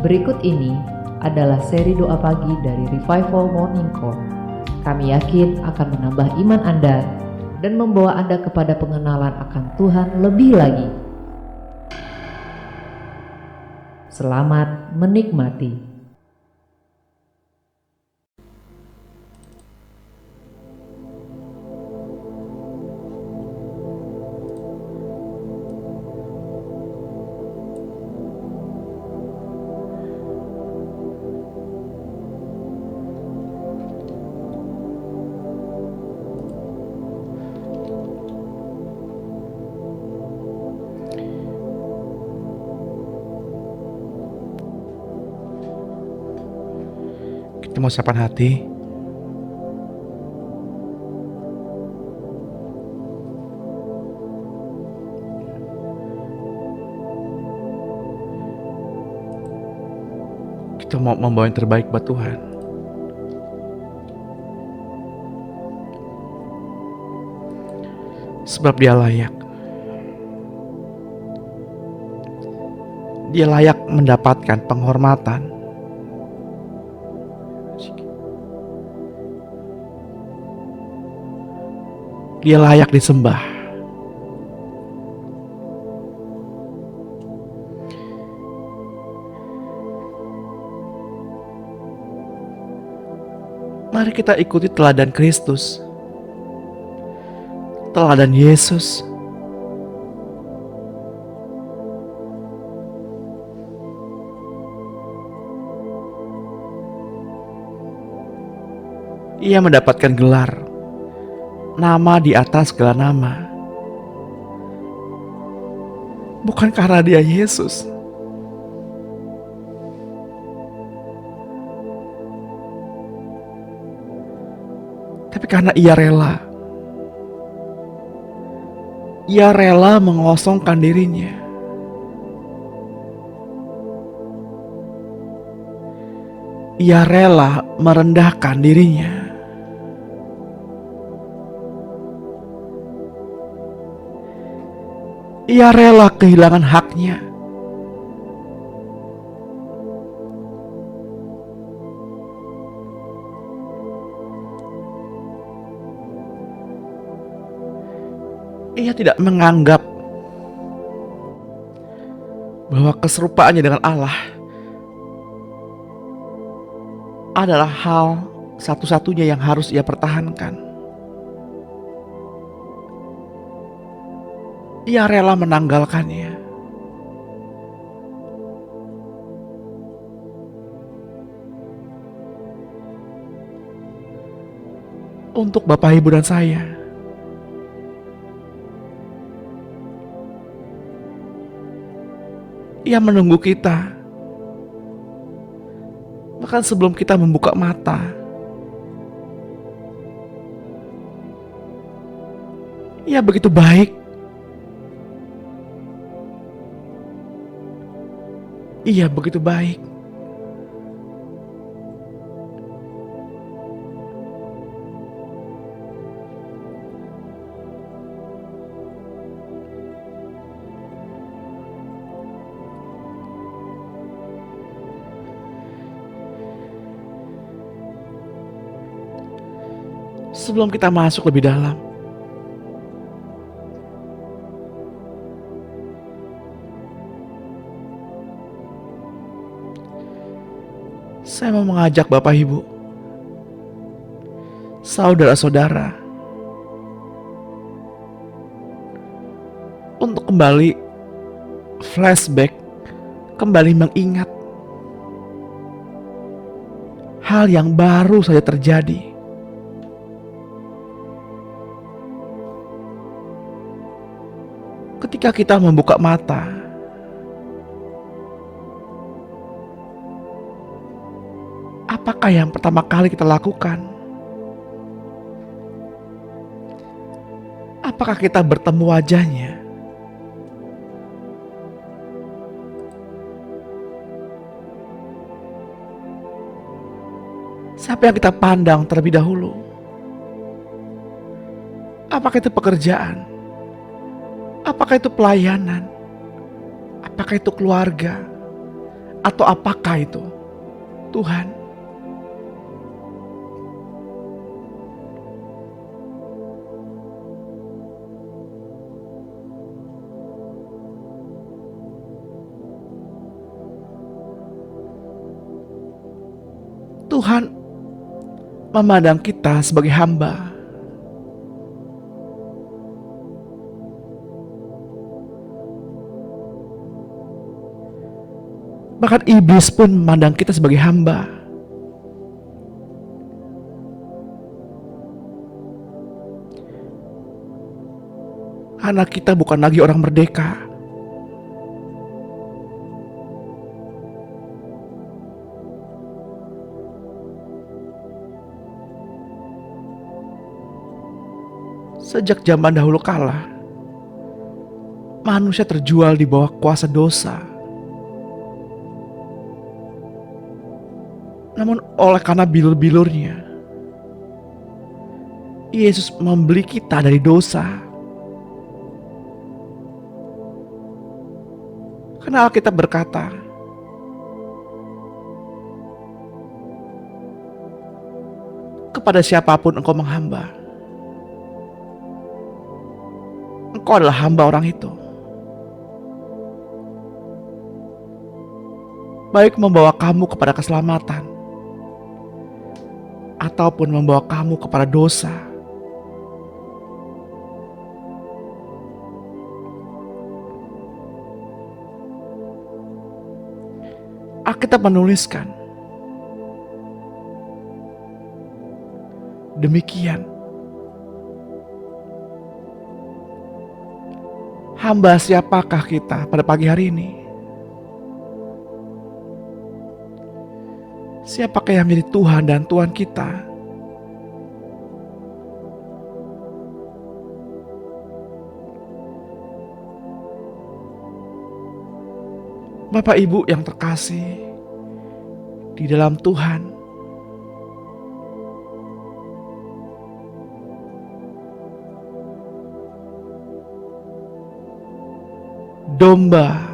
Berikut ini adalah seri doa pagi dari Revival Morning Call. Kami yakin akan menambah iman Anda dan membawa Anda kepada pengenalan akan Tuhan lebih lagi. Selamat menikmati. Kita mau siapkan hati. Kita mau membawa yang terbaik buat Tuhan. Sebab Dia layak. Dia layak mendapatkan penghormatan. Dia layak disembah. Mari kita ikuti teladan Kristus, teladan Yesus. Ia mendapatkan gelar, nama di atas segala nama, bukan karena Dia Yesus, tapi karena Ia rela. Ia rela mengosongkan dirinya. Ia rela merendahkan dirinya. Ia rela kehilangan haknya. Ia tidak menganggap bahwa keserupaannya dengan Allah adalah hal satu-satunya yang harus ia pertahankan. Ia rela menanggalkannya. Untuk Bapak, Ibu, dan saya, Ia menunggu kita. Bahkan sebelum kita membuka mata, Ia begitu baik. Ia begitu baik. Sebelum kita masuk lebih dalam, saya mau mengajak Bapak, Ibu, saudara-saudara untuk kembali flashback, kembali mengingat hal yang baru saja terjadi. Ketika kita membuka mata, apakah yang pertama kali kita lakukan? Apakah kita bertemu wajahnya? Siapa yang kita pandang terlebih dahulu? Apakah itu pekerjaan? Apakah itu pelayanan? Apakah itu keluarga? Atau apakah itu, Tuhan? Tuhan memandang kita sebagai hamba. Bahkan iblis pun memandang kita sebagai hamba. Karena kita bukan lagi orang merdeka. Sejak zaman dahulu kala, manusia terjual di bawah kuasa dosa. Namun oleh karena bilur-bilurnya, Yesus membeli kita dari dosa. Karena Alkitab berkata, kepada siapapun engkau menghamba, engkau adalah hamba orang itu. Baik membawa kamu kepada keselamatan, ataupun membawa kamu kepada dosa. Alkitab menuliskan demikian. Hamba siapakah kita pada pagi hari ini? Siapakah yang menjadi Tuhan dan Tuhan kita? Bapak Ibu yang terkasih di dalam Tuhan, domba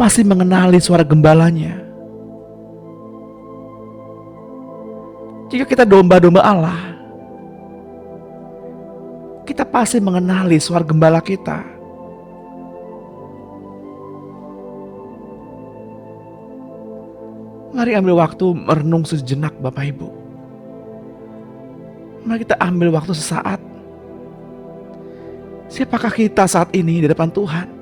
pasti mengenali suara gembalanya. Jika kita domba-domba Allah, kita pasti mengenali suara gembala kita. Mari ambil waktu merenung sejenak Bapak Ibu. Mari kita ambil waktu sesaat. Siapakah kita saat ini di depan Tuhan?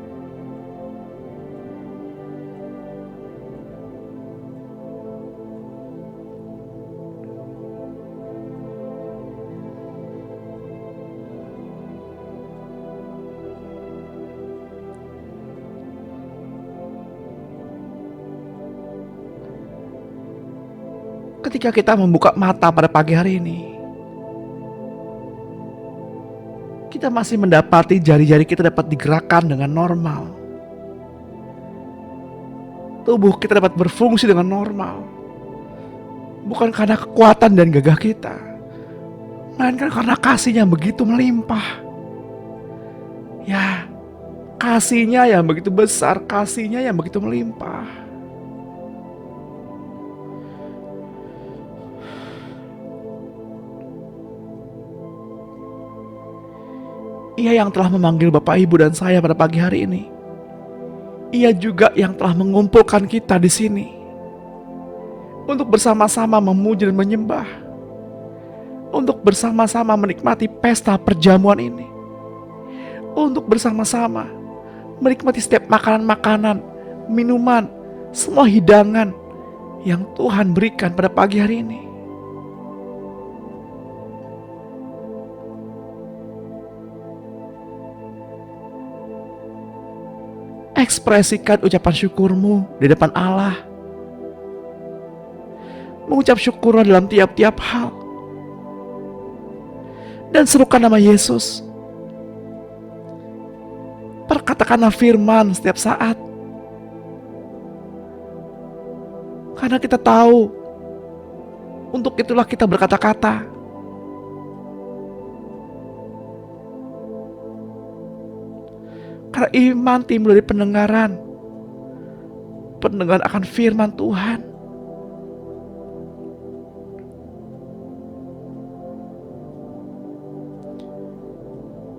Ketika kita membuka mata pada pagi hari ini, kita masih mendapati jari-jari kita dapat digerakkan dengan normal. Tubuh kita dapat berfungsi dengan normal. Bukan karena kekuatan dan gagah kita, melainkan karena kasih-Nya yang begitu melimpah. Ya, kasih-Nya yang begitu besar, kasih-Nya yang begitu melimpah. Ia yang telah memanggil Bapak Ibu dan saya pada pagi hari ini. Ia juga yang telah mengumpulkan kita di sini untuk bersama-sama memuji dan menyembah, untuk bersama-sama menikmati pesta perjamuan ini, untuk bersama-sama menikmati setiap makanan-makanan, minuman, semua hidangan yang Tuhan berikan pada pagi hari ini. Ekspresikan ucapan syukurmu di depan Allah. Mengucap syukur dalam tiap-tiap hal. Dan serukan nama Yesus. Perkatakanlah firman setiap saat. Karena kita tahu, untuk itulah kita berkata-kata. Karena iman timbul dari pendengaran, pendengaran akan firman Tuhan.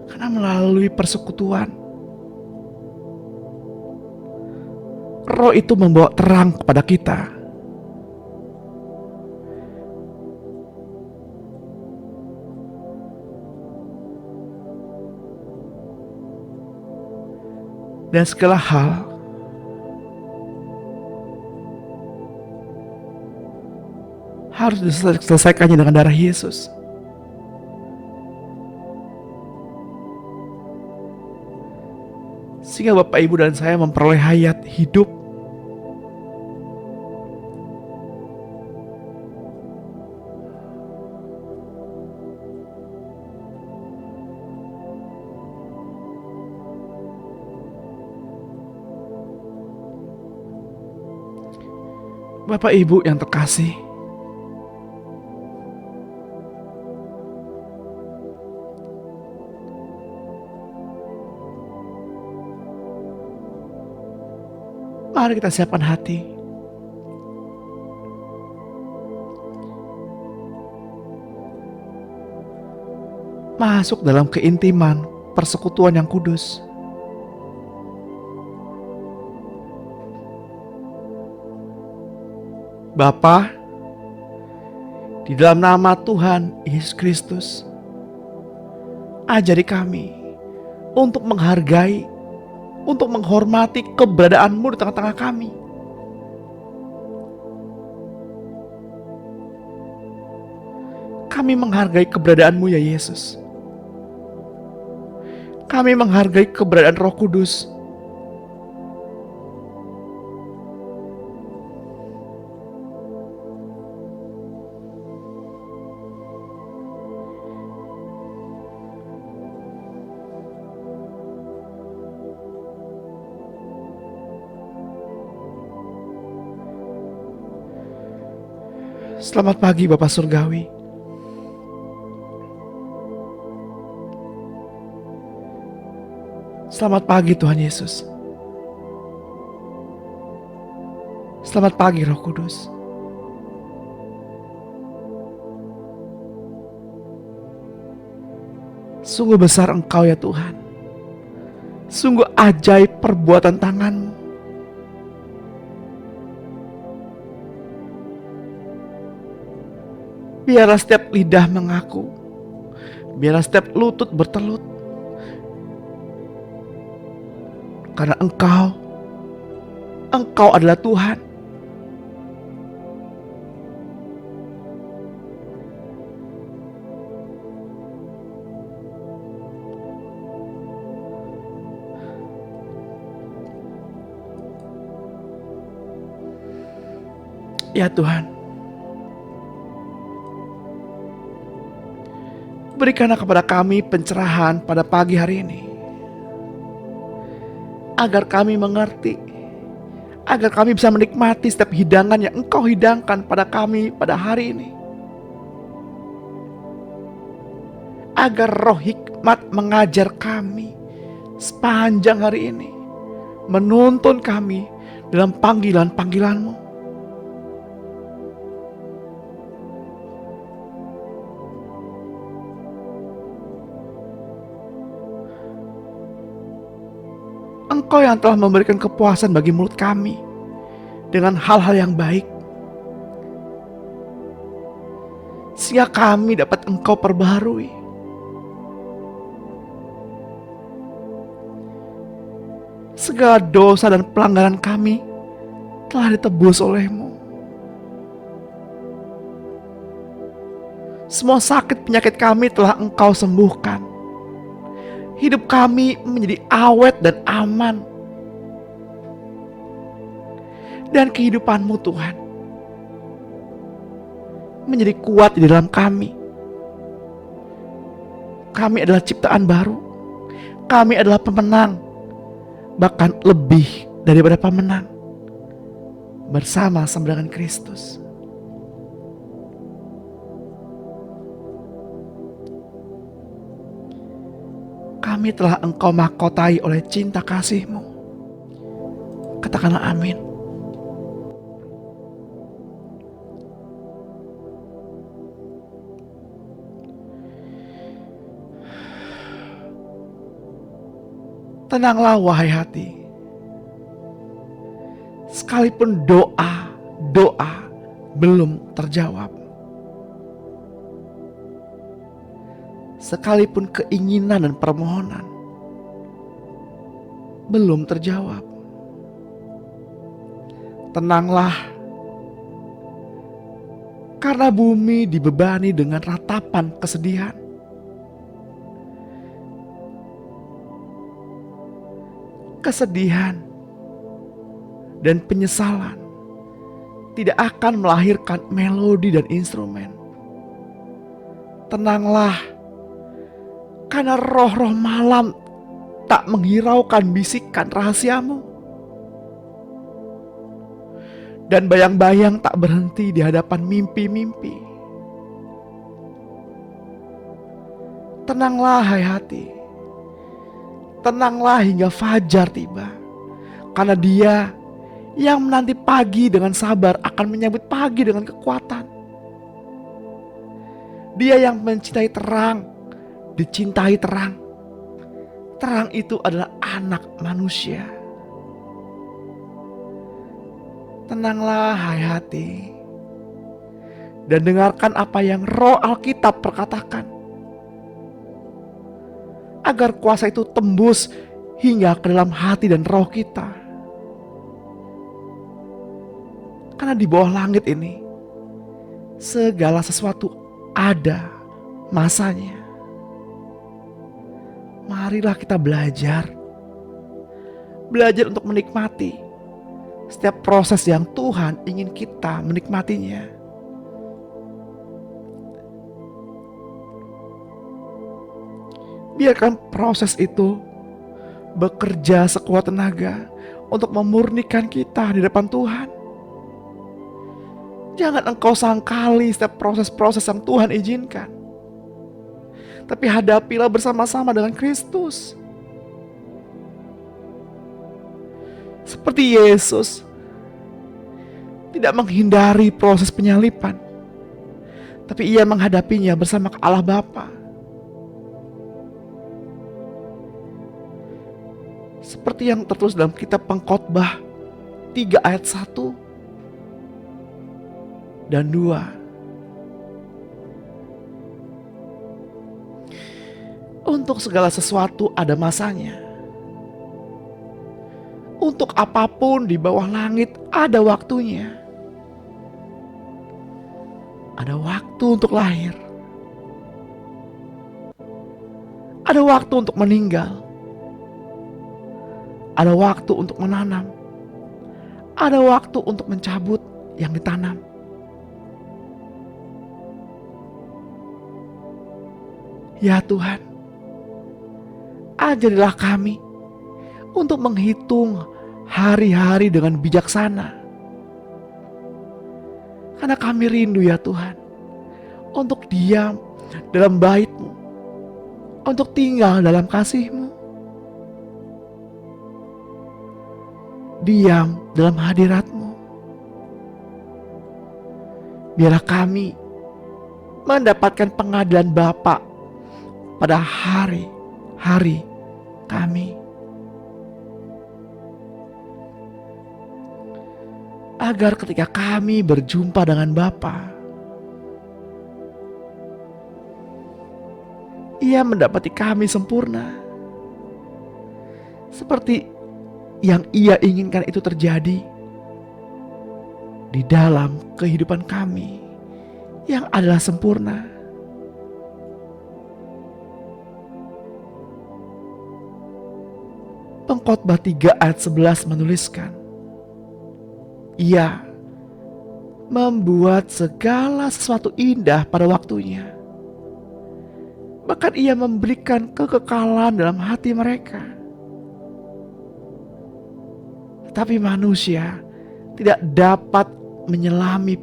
Karena melalui persekutuan, Roh itu membawa terang kepada kita. Dan segala hal harus diselesaikannya dengan darah Yesus. Sehingga Bapak, Ibu, dan saya memperoleh hayat hidup. Bapak Ibu yang terkasih, mari kita siapkan hati. Masuk dalam keintiman persekutuan yang kudus. Bapa, di dalam nama Tuhan Yesus Kristus, ajari kami untuk menghargai, untuk menghormati keberadaan-Mu di tengah-tengah kami. Kami menghargai keberadaan-Mu ya Yesus. Kami menghargai keberadaan Roh Kudus. Selamat pagi Bapak Surgawi. Selamat pagi Tuhan Yesus. Selamat pagi Roh Kudus. Sungguh besar Engkau ya Tuhan. Sungguh ajaib perbuatan tangan-Mu. Biarlah setiap lidah mengaku, biarlah setiap lutut bertelut, karena Engkau adalah Tuhan. Ya Tuhan, berikanlah kepada kami pencerahan pada pagi hari ini, agar kami mengerti, agar kami bisa menikmati setiap hidangan yang Engkau hidangkan pada kami pada hari ini. Agar roh hikmat mengajar kami sepanjang hari ini, menuntun kami dalam panggilan-panggilan-Mu. Engkau yang telah memberikan kepuasan bagi mulut kami dengan hal-hal yang baik, sehingga kami dapat Engkau perbaharui. Segala dosa dan pelanggaran kami telah ditebus oleh-Mu. Semua sakit penyakit kami telah Engkau sembuhkan. Hidup kami menjadi awet dan aman. Dan kehidupan-Mu Tuhan menjadi kuat di dalam kami. Kami adalah ciptaan baru. Kami adalah pemenang. Bahkan lebih daripada pemenang. Bersama-sama dengan Kristus. Kami telah Engkau mahkotai oleh cinta kasih-Mu. Katakanlah amin. Tenanglah wahai hati. Sekalipun doa belum terjawab, sekalipun keinginan dan permohonan belum terjawab, tenanglah, karena bumi dibebani dengan ratapan kesedihan. Kesedihan dan penyesalan tidak akan melahirkan melodi dan instrumen. Tenanglah, karena roh-roh malam tak menghiraukan bisikan rahasiamu. Dan bayang-bayang tak berhenti di hadapan mimpi-mimpi. Tenanglah hai hati. Tenanglah hingga fajar tiba. Karena Dia yang menanti pagi dengan sabar akan menyambut pagi dengan kekuatan. Dia yang mencintai terang, dicintai terang. Terang itu adalah anak manusia. Tenanglah hai hati. Dan dengarkan apa yang Roh Alkitab perkatakan. Agar kuasa itu tembus hingga ke dalam hati dan roh kita. Karena di bawah langit ini, segala sesuatu ada masanya. Marilah kita belajar untuk menikmati setiap proses yang Tuhan ingin kita menikmatinya. Biarkan proses itu bekerja sekuat tenaga untuk memurnikan kita di depan Tuhan. Jangan engkau sangkali setiap proses-proses yang Tuhan izinkan. Tapi hadapilah bersama-sama dengan Kristus. Seperti Yesus tidak menghindari proses penyalipan, tapi Ia menghadapinya bersama Allah Bapa. Seperti yang tertulis dalam kitab Pengkhotbah 3 ayat 1 dan 2. Untuk segala sesuatu ada masanya. Untuk apapun di bawah langit ada waktunya. Ada waktu untuk lahir. Ada waktu untuk meninggal. Ada waktu untuk menanam. Ada waktu untuk mencabut yang ditanam. Ya Tuhan, ajarilah kami untuk menghitung hari-hari dengan bijaksana. Karena kami rindu ya Tuhan, untuk diam dalam bait-Mu, untuk tinggal dalam kasih-Mu. Diam dalam hadirat-Mu. Biarlah kami mendapatkan pengadilan Bapa pada hari-hari kami. Agar ketika kami berjumpa dengan Bapa, Ia mendapati kami sempurna. Seperti yang Ia inginkan itu terjadi di dalam kehidupan kami yang adalah sempurna. Pengkhotbah 3 ayat 11 menuliskan, Ia membuat segala sesuatu indah pada waktunya. Bahkan Ia memberikan kekekalan dalam hati mereka. Tetapi manusia tidak dapat menyelami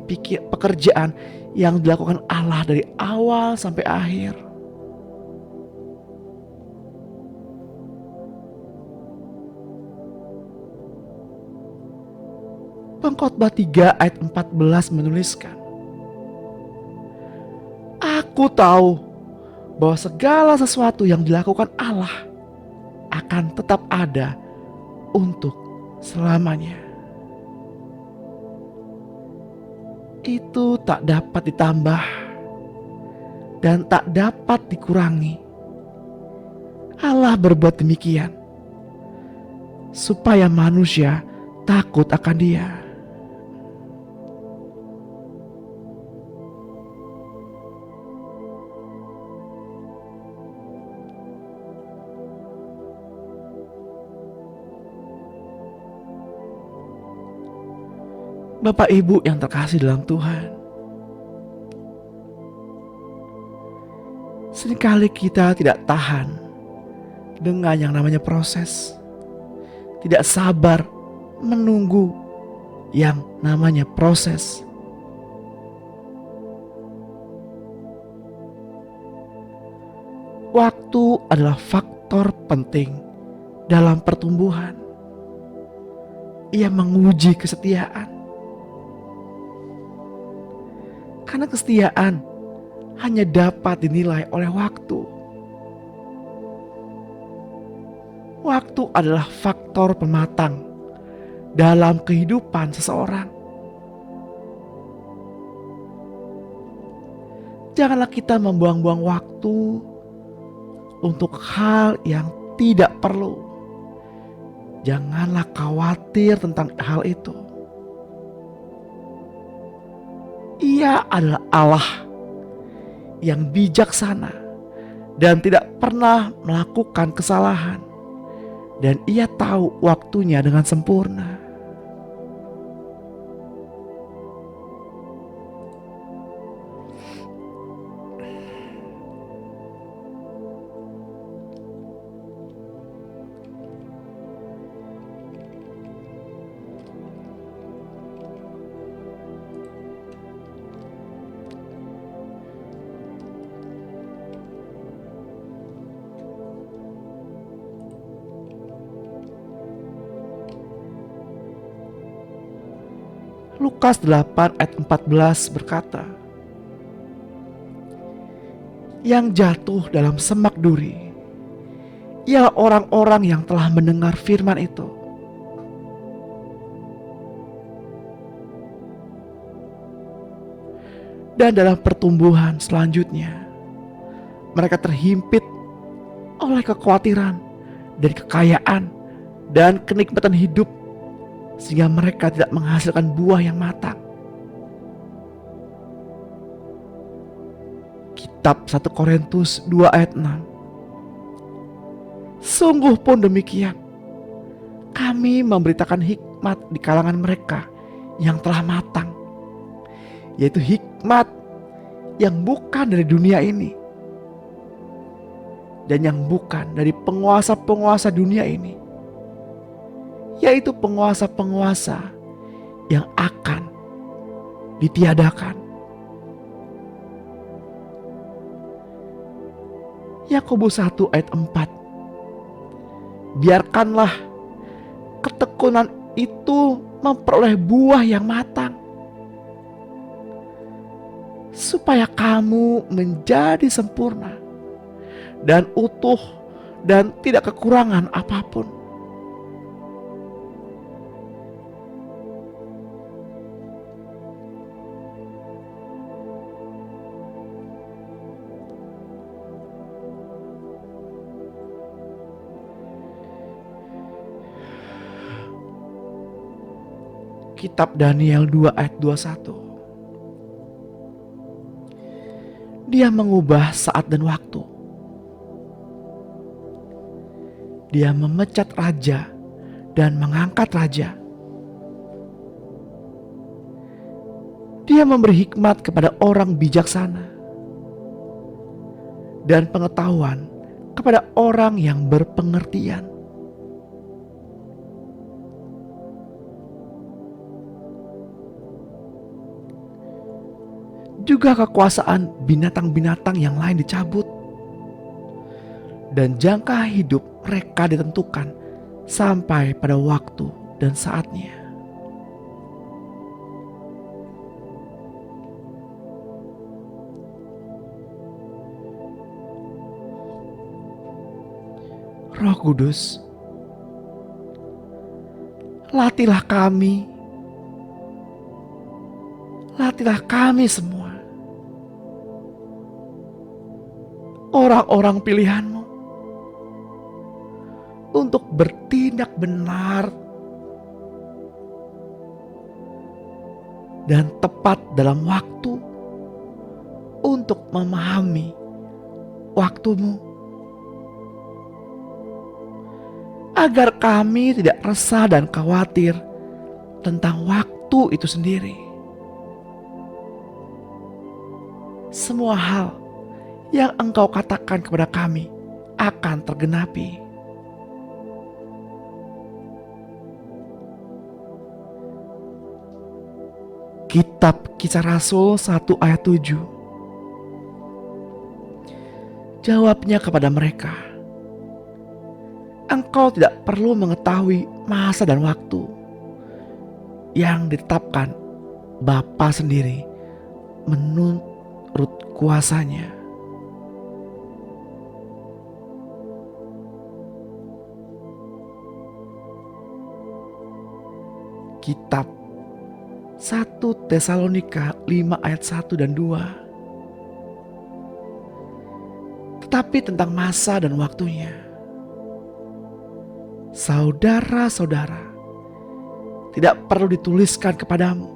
pekerjaan yang dilakukan Allah dari awal sampai akhir. Pengkhotbah 3 ayat 14 menuliskan, Aku tahu bahwa segala sesuatu yang dilakukan Allah akan tetap ada untuk selamanya. Itu tak dapat ditambah dan tak dapat dikurangi. Allah berbuat demikian supaya manusia takut akan Dia. Bapak Ibu yang terkasih dalam Tuhan, seringkali kita tidak tahan dengan yang namanya proses, tidak sabar menunggu yang namanya proses. Waktu adalah faktor penting dalam pertumbuhan. Ia menguji kesetiaan. Karena kesetiaan hanya dapat dinilai oleh waktu. Waktu adalah faktor pematang dalam kehidupan seseorang. Janganlah kita membuang-buang waktu untuk hal yang tidak perlu. Janganlah khawatir tentang hal itu. Ia adalah Allah yang bijaksana dan tidak pernah melakukan kesalahan, dan Ia tahu waktunya dengan sempurna. Lukas 8 ayat 14 berkata, yang jatuh dalam semak duri ialah orang-orang yang telah mendengar firman itu. Dan dalam pertumbuhan selanjutnya, mereka terhimpit oleh kekhawatiran dan kekayaan dan kenikmatan hidup, sehingga mereka tidak menghasilkan buah yang matang. Kitab 1 Korintus 2 ayat 6. Sungguh pun demikian, kami memberitakan hikmat di kalangan mereka yang telah matang, yaitu hikmat yang bukan dari dunia ini dan yang bukan dari penguasa-penguasa dunia ini, yaitu penguasa-penguasa yang akan ditiadakan. Yakobus 1 ayat 4. Biarkanlah ketekunan itu memperoleh buah yang matang, supaya kamu menjadi sempurna dan utuh dan tidak kekurangan apapun. Kitab Daniel 2 ayat 21. Dia mengubah saat dan waktu. Dia memecat raja dan mengangkat raja. Dia memberi hikmat kepada orang bijaksana dan pengetahuan kepada orang yang berpengertian. Juga kekuasaan binatang-binatang yang lain dicabut, dan jangka hidup mereka ditentukan sampai pada waktu dan saatnya. Roh Kudus, latihlah kami semua, orang-orang pilihan-Mu, untuk bertindak benar dan tepat dalam waktu, untuk memahami waktu-Mu, agar kami tidak resah dan khawatir tentang waktu itu sendiri. Semua hal yang Engkau katakan kepada kami akan tergenapi. Kitab Kisah Rasul 1 ayat 7. Jawabnya kepada mereka, engkau tidak perlu mengetahui masa dan waktu yang ditetapkan Bapa sendiri menurut kuasanya. Kitab 1 Tesalonika 5 ayat 1 dan 2. Tetapi tentang masa dan waktunya, saudara-saudara, tidak perlu dituliskan kepadamu,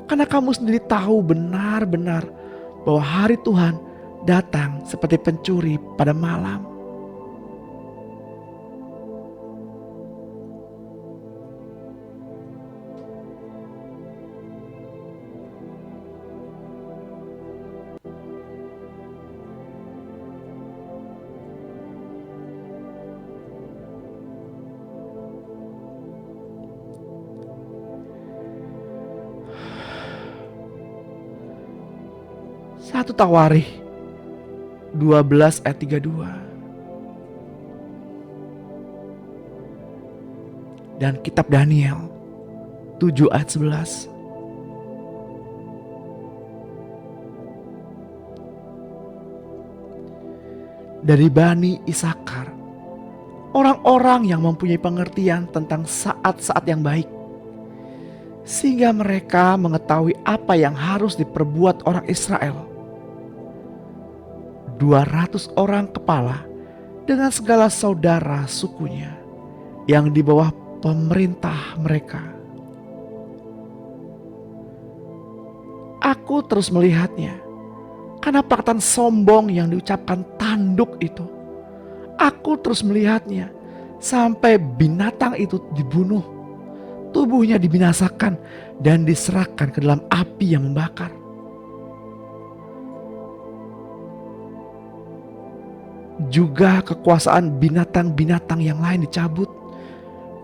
karena kamu sendiri tahu benar-benar bahwa hari Tuhan datang seperti pencuri pada malam. Satu Tawarikh 12 ayat 32. Dan kitab Daniel 7 ayat 11. Dari Bani Isakar, orang-orang yang mempunyai pengertian tentang saat-saat yang baik, sehingga mereka mengetahui apa yang harus diperbuat orang Israel. 200 orang kepala dengan segala saudara sukunya yang di bawah pemerintah mereka. Aku terus melihatnya, karena perkataan sombong yang diucapkan tanduk itu. Aku terus melihatnya sampai binatang itu dibunuh, tubuhnya dibinasakan dan diserahkan ke dalam api yang membakar. Juga kekuasaan binatang-binatang yang lain dicabut,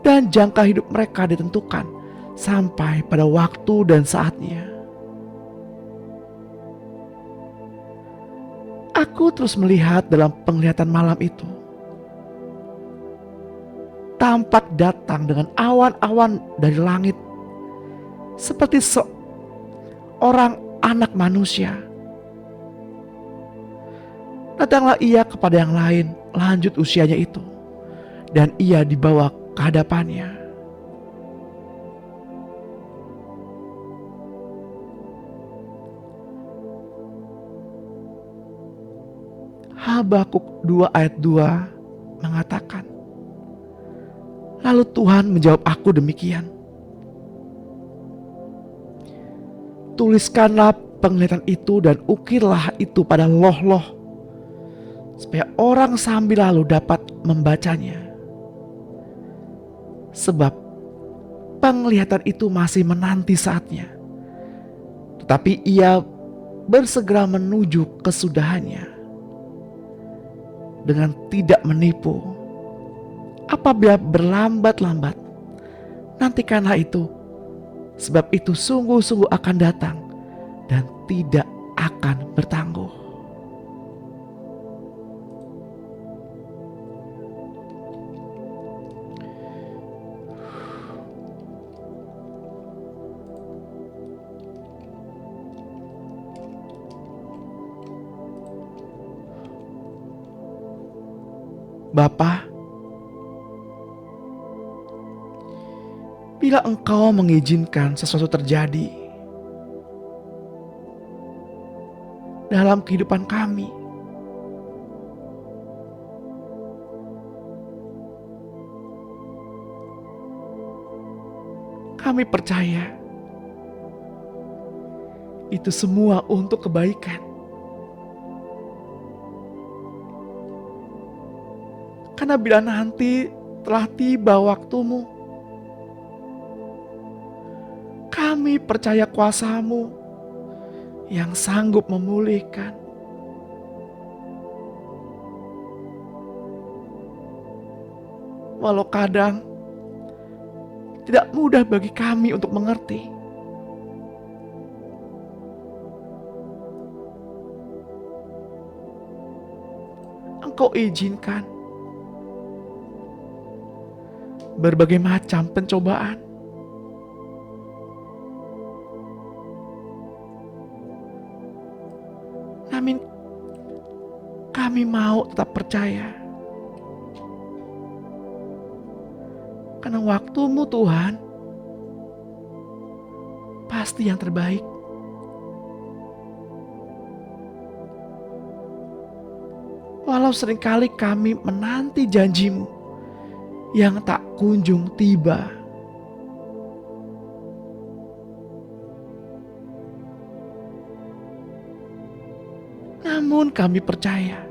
dan jangka hidup mereka ditentukan sampai pada waktu dan saatnya. Aku terus melihat dalam penglihatan malam itu, tampak datang dengan awan-awan dari langit seperti seorang anak manusia. Datanglah ia kepada yang lain lanjut usianya itu, dan ia dibawa ke hadapannya. Habakuk 2 ayat 2 mengatakan, lalu Tuhan menjawab aku demikian, tuliskanlah penglihatan itu dan ukirlah itu pada loh-loh, supaya orang sambil lalu dapat membacanya. Sebab penglihatan itu masih menanti saatnya, tetapi ia bersegera menuju kesudahannya dengan tidak menipu. Apabila berlambat-lambat, nantikanlah itu, sebab itu sungguh-sungguh akan datang dan tidak akan bertangguh. Bapa, Bila Engkau mengizinkan sesuatu terjadi dalam kehidupan kami, kami percaya itu semua untuk kebaikan. Karena bila nanti telah tiba waktumu, kami percaya kuasa-Mu yang sanggup memulihkan. Walau kadang tidak mudah bagi kami untuk mengerti. Engkau izinkan berbagai macam pencobaan. Namun kami mau tetap percaya. Karena waktu-Mu Tuhan pasti yang terbaik. Walau seringkali kami menanti janji-Mu yang tak kunjung tiba. Namun kami percaya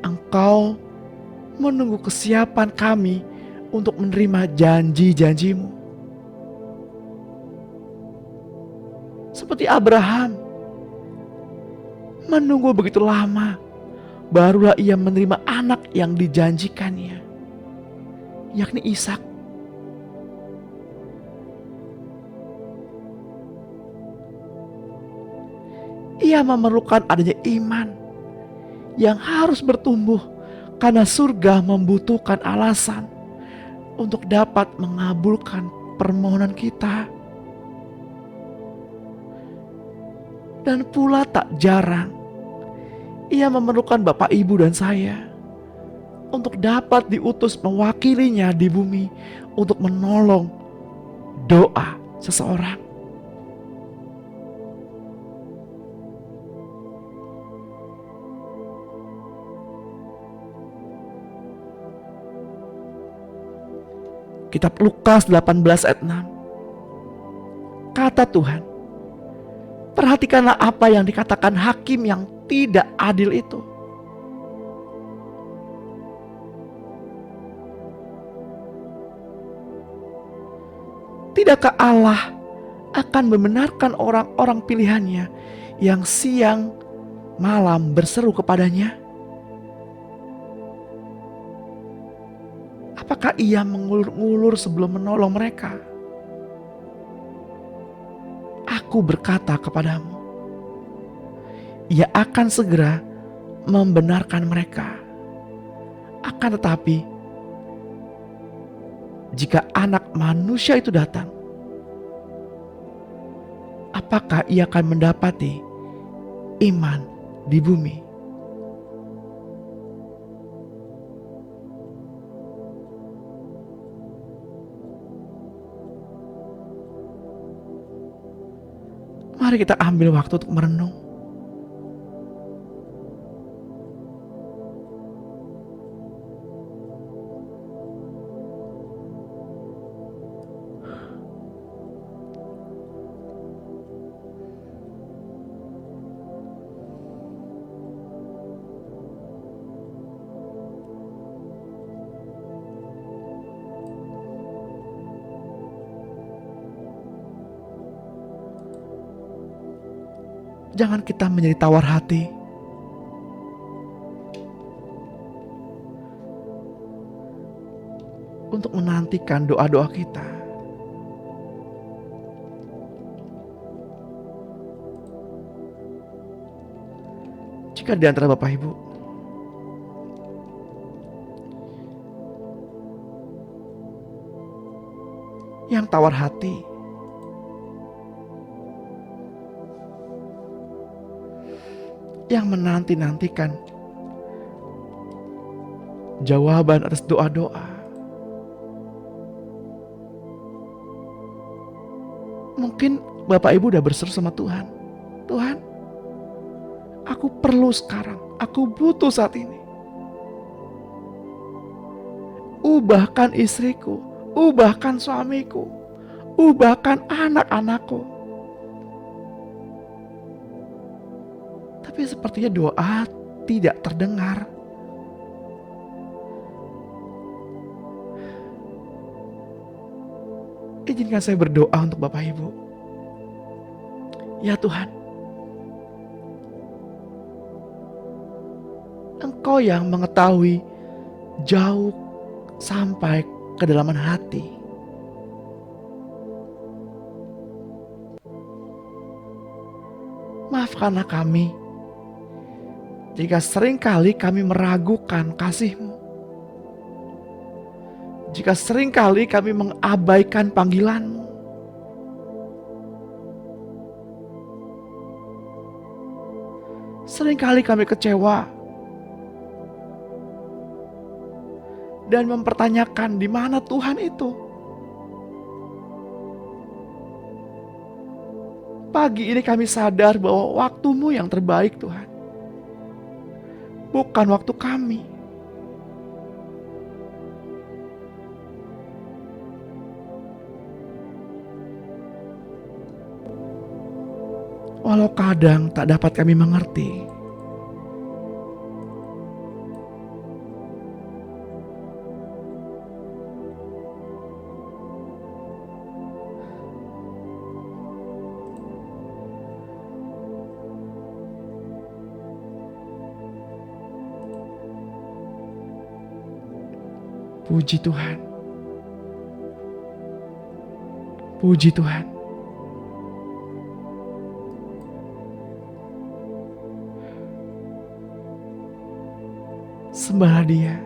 Engkau menunggu kesiapan kami untuk menerima janji-janji-Mu. Seperti Abraham menunggu begitu lama, barulah ia menerima anak yang dijanjikannya, yakni Ishak. Ia memerlukan adanya iman yang harus bertumbuh karena surga membutuhkan alasan untuk dapat mengabulkan permohonan kita. Dan pula tak jarang ia memerlukan Bapak, Ibu, dan saya untuk dapat diutus mewakilinya di bumi untuk menolong doa seseorang. Kitab Lukas 18 ayat 6. Kata Tuhan, perhatikanlah apa yang dikatakan hakim yang tidak adil itu. Tidakkah Allah akan membenarkan orang-orang pilihannya yang siang malam berseru kepadanya? Apakah ia mengulur-ngulur sebelum menolong mereka? Aku berkata kepadamu, ia akan segera membenarkan mereka. Akan tetapi, jika anak manusia itu datang, apakah ia akan mendapati iman di bumi? Mari kita ambil waktu untuk merenung. Jangan kita menjadi tawar hati. Untuk menantikan doa-doa kita. Jika di antara Bapak Ibu yang tawar hati, yang menanti-nantikan jawaban atas doa-doa, Mungkin Bapak Ibu udah berseru sama Tuhan. Tuhan, aku perlu sekarang. Aku butuh saat ini. Ubahkan istriku. Ubahkan suamiku. Ubahkan anak-anakku. Tapi sepertinya doa tidak terdengar. Izinkan saya berdoa untuk Bapak Ibu. Ya Tuhan, Engkau yang mengetahui jauh sampai kedalaman hati. Maafkanlah kami jika seringkali kami meragukan kasih-Mu. Jika seringkali kami mengabaikan panggilan-Mu. Seringkali kami kecewa dan mempertanyakan di mana Tuhan itu. Pagi ini kami sadar bahwa waktu-Mu yang terbaik Tuhan. Bukan waktu kami. Walau kadang tak dapat kami mengerti. Puji Tuhan. Puji Tuhan. Sembahlah Dia.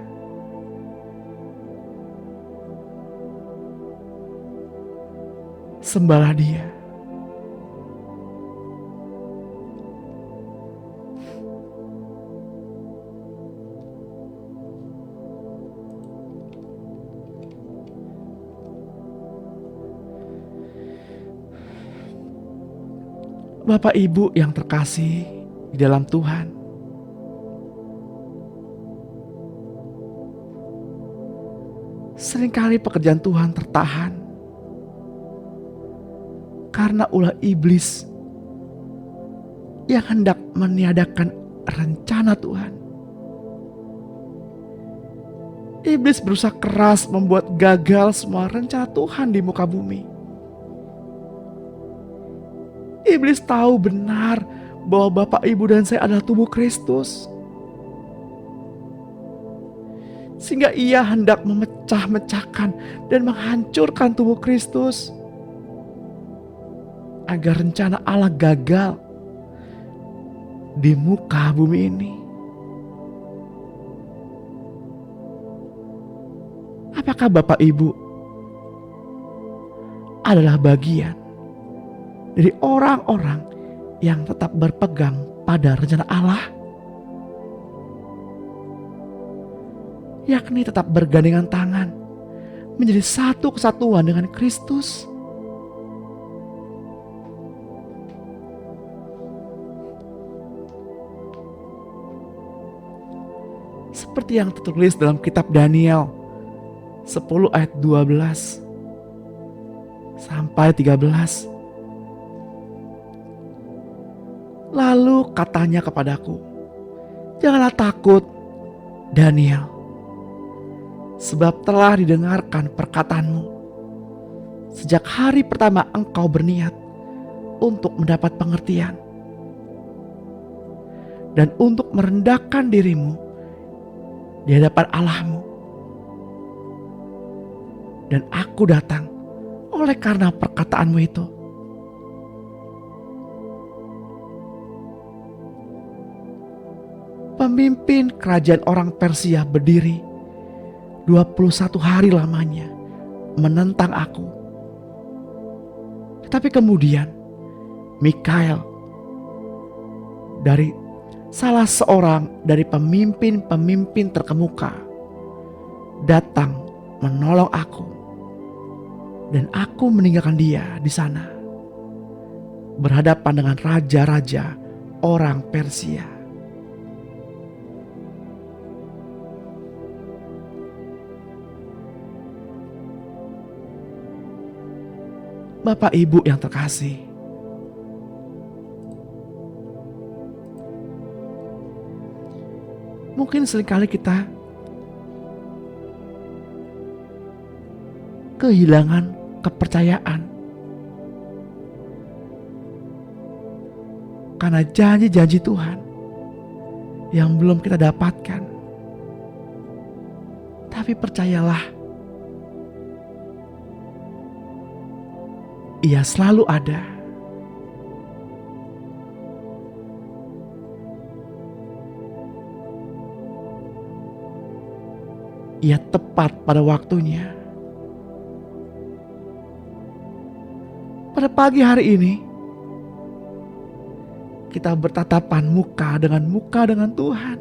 Sembahlah Dia. Bapak Ibu yang terkasih di dalam Tuhan, seringkali pekerjaan Tuhan tertahan karena ulah iblis yang hendak meniadakan rencana Tuhan. Iblis berusaha keras membuat gagal semua rencana Tuhan di muka bumi. Iblis tahu benar bahwa Bapak, Ibu, dan saya adalah tubuh Kristus. Sehingga ia hendak memecah-mecahkan dan menghancurkan tubuh Kristus. Agar rencana Allah gagal di muka bumi ini. Apakah Bapak Ibu adalah bagian dari orang-orang yang tetap berpegang pada rencana Allah, yakni tetap bergandengan tangan menjadi satu kesatuan dengan Kristus? Seperti yang tertulis dalam kitab Daniel 10 ayat 12 sampai 13. Lalu katanya kepadaku, "Janganlah takut, Daniel, sebab telah didengarkan perkataanmu. Sejak hari pertama engkau berniat untuk mendapat pengertian dan untuk merendahkan dirimu di hadapan Allahmu. Dan aku datang oleh karena perkataanmu itu. Pemimpin kerajaan orang Persia berdiri 21 hari lamanya menentang aku. Tetapi kemudian Mikael, dari salah seorang dari pemimpin-pemimpin terkemuka, datang menolong aku dan aku meninggalkan dia di sana. berhadapan dengan raja-raja orang Persia. Bapak Ibu yang terkasih, mungkin seringkali kita kehilangan kepercayaan karena janji-janji Tuhan yang belum kita dapatkan. Tapi percayalah, Ia selalu ada. Ia tepat pada waktunya. Pada pagi hari ini, kita bertatapan muka dengan Tuhan.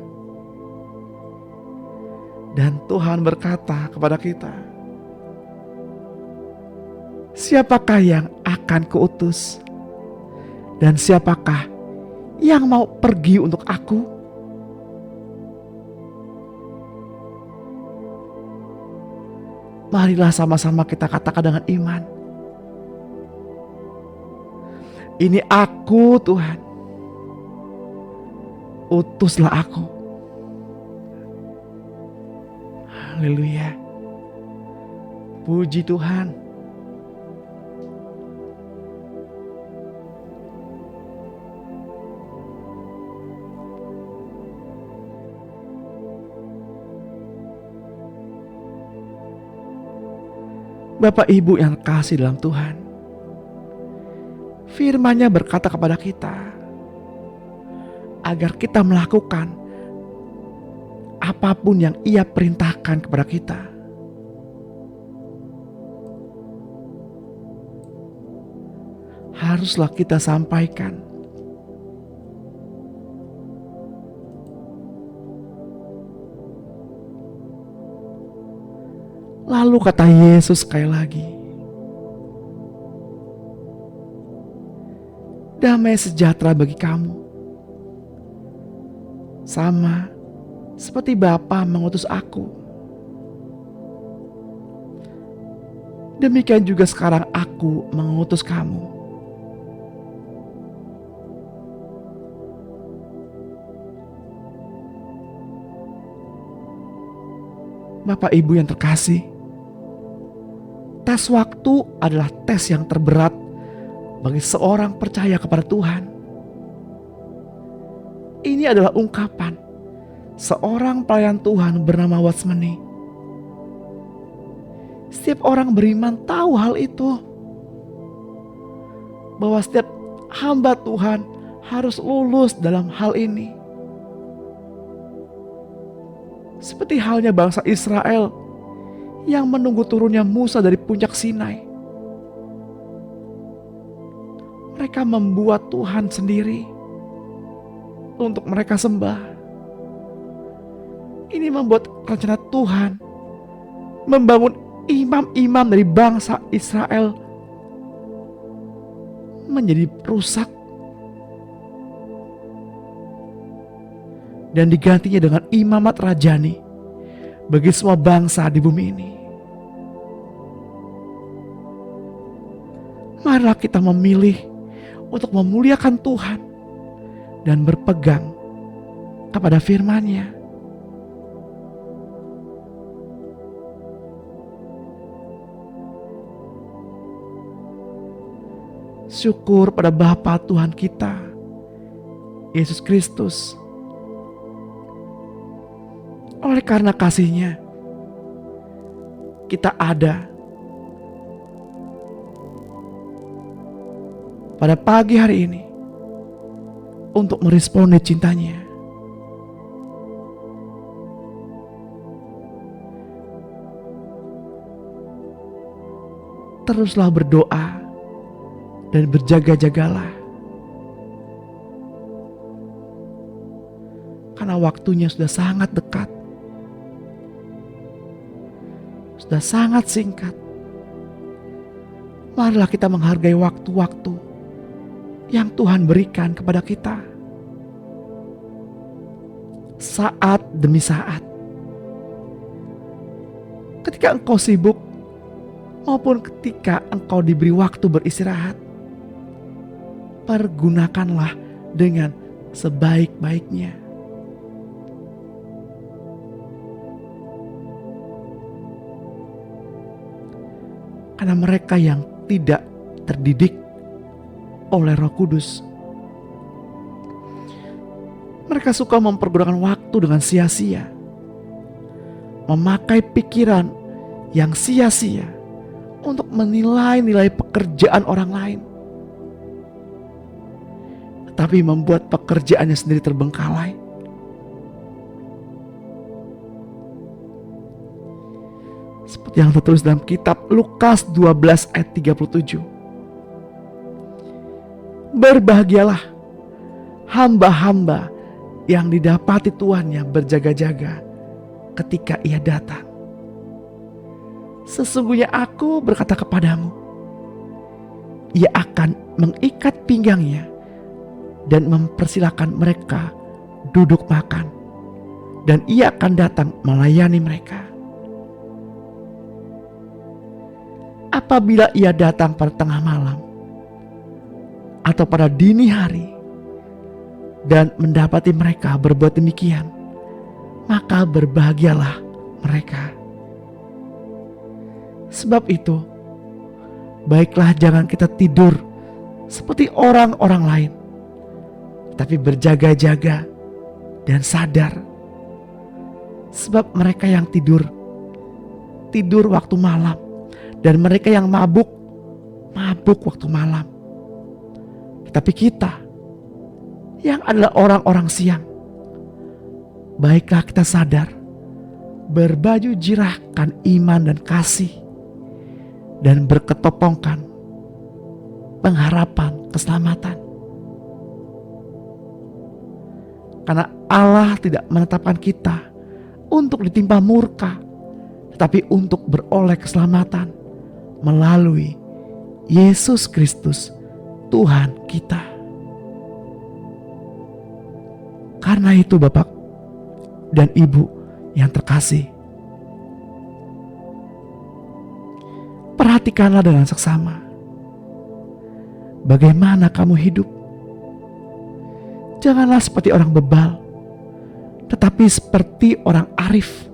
Dan Tuhan berkata kepada kita, siapakah yang akan kuutus? Dan siapakah yang mau pergi untuk aku? Marilah sama-sama kita katakan dengan iman, ini aku Tuhan, utuslah aku. Haleluya, puji Tuhan. Bapak Ibu yang kasih dalam Tuhan, firman-Nya berkata kepada kita agar kita melakukan apapun yang Ia perintahkan kepada kita. Haruslah kita sampaikan. Lalu kata Yesus sekali lagi, damai sejahtera bagi kamu, sama seperti Bapa mengutus aku. Demikian juga sekarang aku mengutus kamu. Bapak Ibu yang terkasih, tes waktu adalah tes yang terberat bagi seorang percaya kepada Tuhan. Ini adalah ungkapan seorang pelayan Tuhan bernama Watsmani. Setiap orang beriman tahu hal itu, bahwa setiap hamba Tuhan harus lulus dalam hal ini. Seperti halnya bangsa Israel yang menunggu turunnya Musa dari puncak Sinai. Mereka membuat Tuhan sendiri untuk mereka sembah. Ini membuat rencana Tuhan membangun imam-imam dari bangsa Israel menjadi rusak dan digantinya dengan imamat rajani bagi semua bangsa di bumi ini. Marilah kita memilih untuk memuliakan Tuhan dan berpegang kepada firman-Nya. Syukur pada Bapa Tuhan kita, Yesus Kristus. Oleh karena kasih-Nya, kita ada pada pagi hari ini untuk meresponi cintanya. Teruslah berdoa dan berjaga-jagalah, karena waktunya sudah sangat dekat, sudah sangat singkat. Marilah kita menghargai waktu-waktu yang Tuhan berikan kepada kita. Saat demi saat. Ketika engkau sibuk maupun ketika engkau diberi waktu beristirahat, pergunakanlah dengan sebaik-baiknya. Karena mereka yang tidak terdidik oleh Roh Kudus, mereka suka mempergunakan waktu dengan sia-sia, memakai pikiran yang sia-sia untuk menilai-nilai pekerjaan orang lain, tapi membuat pekerjaannya sendiri terbengkalai. Seperti yang tertulis dalam kitab Lukas 12 ayat 37. Berbahagialah hamba-hamba yang didapati tuannya berjaga-jaga ketika ia datang. Sesungguhnya aku berkata kepadamu, ia akan mengikat pinggangnya dan mempersilahkan mereka duduk makan, dan ia akan datang melayani mereka. Apabila ia datang pada tengah malam atau pada dini hari dan mendapati mereka berbuat demikian, maka berbahagialah mereka. Sebab itu, baiklah jangan kita tidur seperti orang-orang lain, tapi berjaga-jaga dan sadar. Sebab mereka yang tidur waktu malam, dan mereka yang mabuk waktu malam. Tetapi kita yang adalah orang-orang siang, baiklah kita sadar, berbaju jirahkan iman dan kasih, dan berketopongkan pengharapan keselamatan. Karena Allah tidak menetapkan kita untuk ditimpa murka, tetapi untuk beroleh keselamatan melalui Yesus Kristus Tuhan kita. Karena itu Bapak dan Ibu yang terkasih, perhatikanlah dengan seksama bagaimana kamu hidup. Janganlah seperti orang bebal, tetapi seperti orang arif,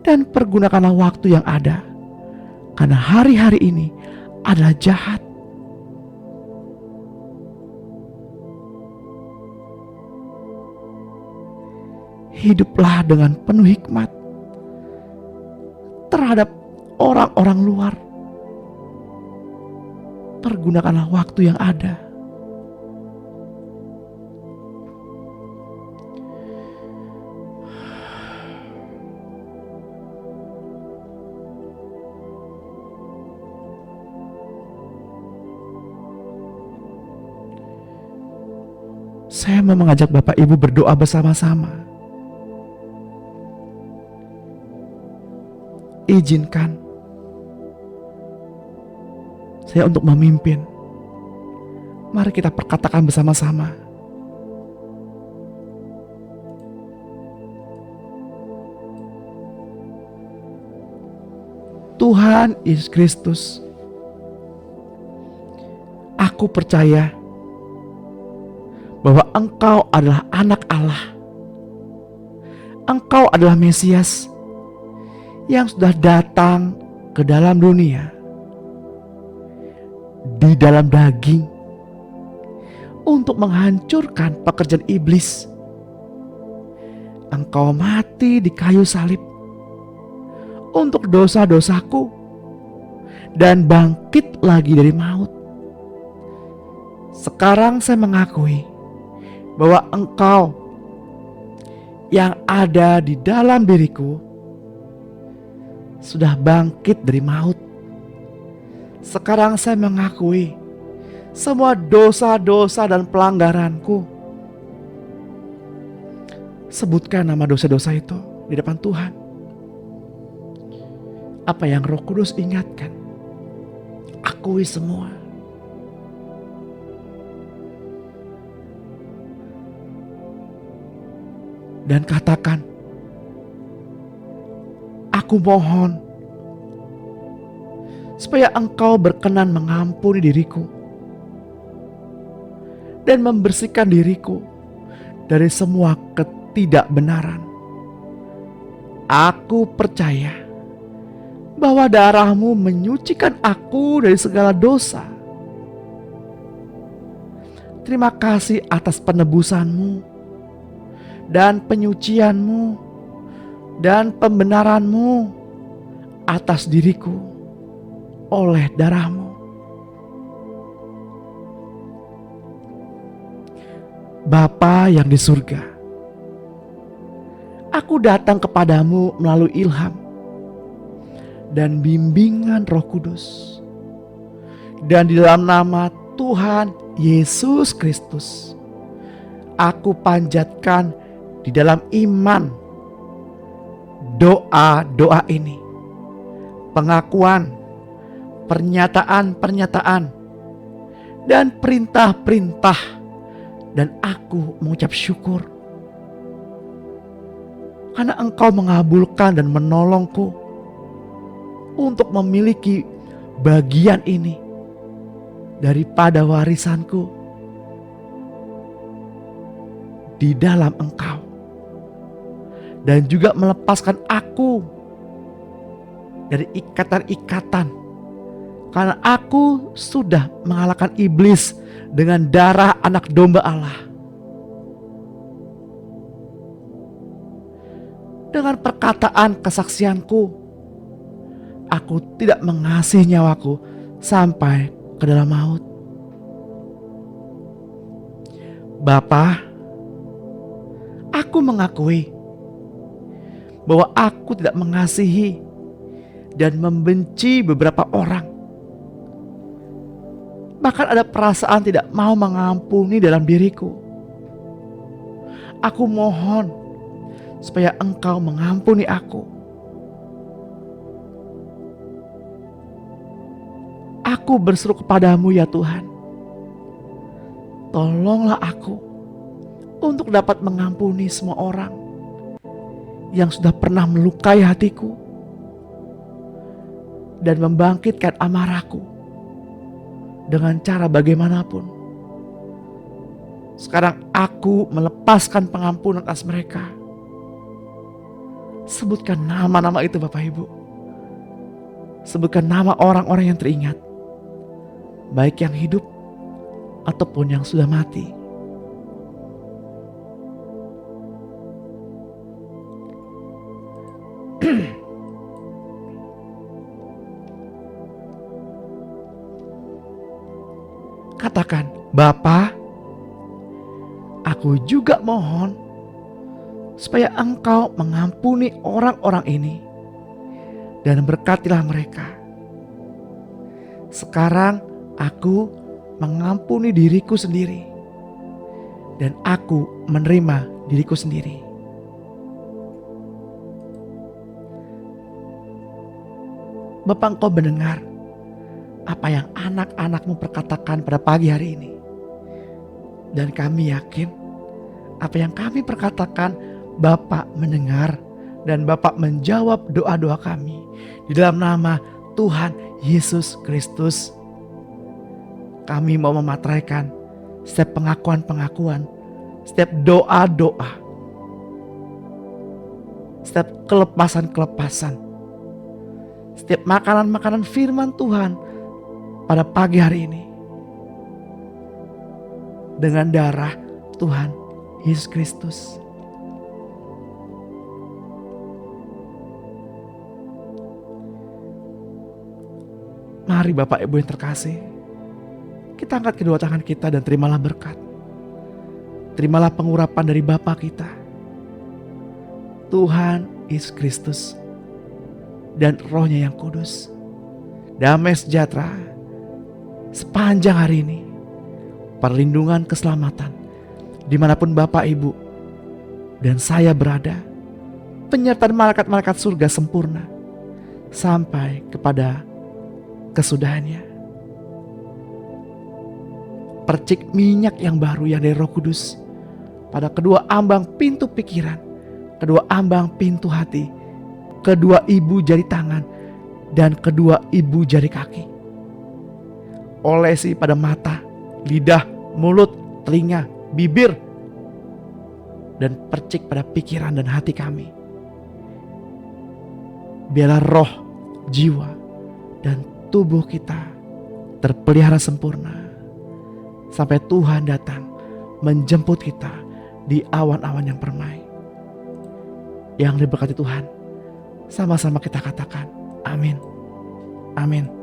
dan pergunakanlah waktu yang ada, karena hari-hari ini adalah jahat. Hiduplah dengan penuh hikmat terhadap orang-orang luar. Pergunakanlah waktu yang ada. Saya mau mengajak Bapak Ibu berdoa bersama-sama. Izinkan saya untuk memimpin. Mari kita perkatakan bersama-sama. Tuhan Yesus Kristus, aku percaya bahwa Engkau adalah anak Allah. Engkau adalah Mesias yang sudah datang ke dalam dunia di dalam daging untuk menghancurkan pekerjaan iblis. Engkau mati di kayu salib untuk dosa-dosaku dan bangkit lagi dari maut. Sekarang saya mengakui bahwa Engkau yang ada di dalam diriku sudah bangkit dari maut. Sekarang saya mengakui semua dosa-dosa dan pelanggaranku. Sebutkan nama dosa-dosa itu di depan Tuhan. Apa yang Roh Kudus ingatkan, akui semua. dan katakan, "Aku mohon supaya Engkau berkenan mengampuni diriku dan membersihkan diriku dari semua ketidakbenaran. Aku percaya bahwa darah-Mu menyucikan aku dari segala dosa. Terima kasih atas penebusan-Mu dan penyucian-Mu dan pembenaran-Mu atas diriku oleh darah-Mu. Bapa yang di surga, aku datang kepadamu melalui ilham dan bimbingan Roh Kudus. Dan di dalam nama Tuhan Yesus Kristus, aku panjatkan di dalam iman doa-doa ini, pengakuan, pernyataan-pernyataan, dan perintah-perintah. Dan aku mengucap syukur karena Engkau mengabulkan dan menolongku untuk memiliki bagian ini daripada warisanku di dalam Engkau, dan juga melepaskan aku dari ikatan-ikatan, karena aku sudah mengalahkan iblis dengan darah anak domba Allah. Dengan perkataan kesaksianku, aku tidak mengasihi nyawaku sampai ke dalam maut. Bapa, aku mengakui bahwa aku tidak mengasihi dan membenci beberapa orang. Bahkan ada perasaan tidak mau mengampuni dalam diriku. Aku mohon supaya Engkau mengampuni aku. Aku berseru kepadamu ya Tuhan, tolonglah aku untuk dapat mengampuni semua orang yang sudah pernah melukai hatiku dan membangkitkan amarahku dengan cara bagaimanapun. Sekarang aku melepaskan pengampunan atas mereka. Sebutkan nama-nama itu Bapak Ibu. Sebutkan nama orang-orang yang teringat, baik yang hidup ataupun yang sudah mati. Katakan, Bapa, aku juga mohon supaya Engkau mengampuni orang-orang ini dan berkatilah mereka. Sekarang aku mengampuni diriku sendiri dan aku menerima diriku sendiri. Bapa, Engkau mendengar apa yang anak-anak-Mu perkatakan pada pagi hari ini. Dan kami yakin apa yang kami perkatakan Bapak mendengar dan Bapak menjawab doa-doa kami. Di dalam nama Tuhan Yesus Kristus, kami mau memateraikan setiap pengakuan-pengakuan, setiap doa-doa, setiap kelepasan-kelepasan, setiap makanan-makanan firman Tuhan pada pagi hari ini dengan darah Tuhan Yesus Kristus. Mari Bapak Ibu yang terkasih, kita angkat kedua tangan kita dan terimalah berkat. Terimalah pengurapan dari Bapa kita, Tuhan Yesus Kristus, dan Roh-Nya yang kudus. Damai sejahtera sepanjang hari ini, perlindungan keselamatan dimanapun Bapak Ibu dan saya berada, penyertaan malaikat-malaikat surga sempurna sampai kepada kesudahannya. Percik minyak yang baru yang dari Roh Kudus pada kedua ambang pintu pikiran kedua ambang pintu hati, kedua ibu jari tangan, dan kedua ibu jari kaki. Olesi pada mata, lidah, mulut, telinga, bibir, dan percik pada pikiran dan hati kami. Biarlah roh, jiwa, dan tubuh kita terpelihara sempurna sampai Tuhan datang menjemput kita di awan-awan yang permai. Yang diberkati Tuhan, sama-sama kita katakan amin. Amin.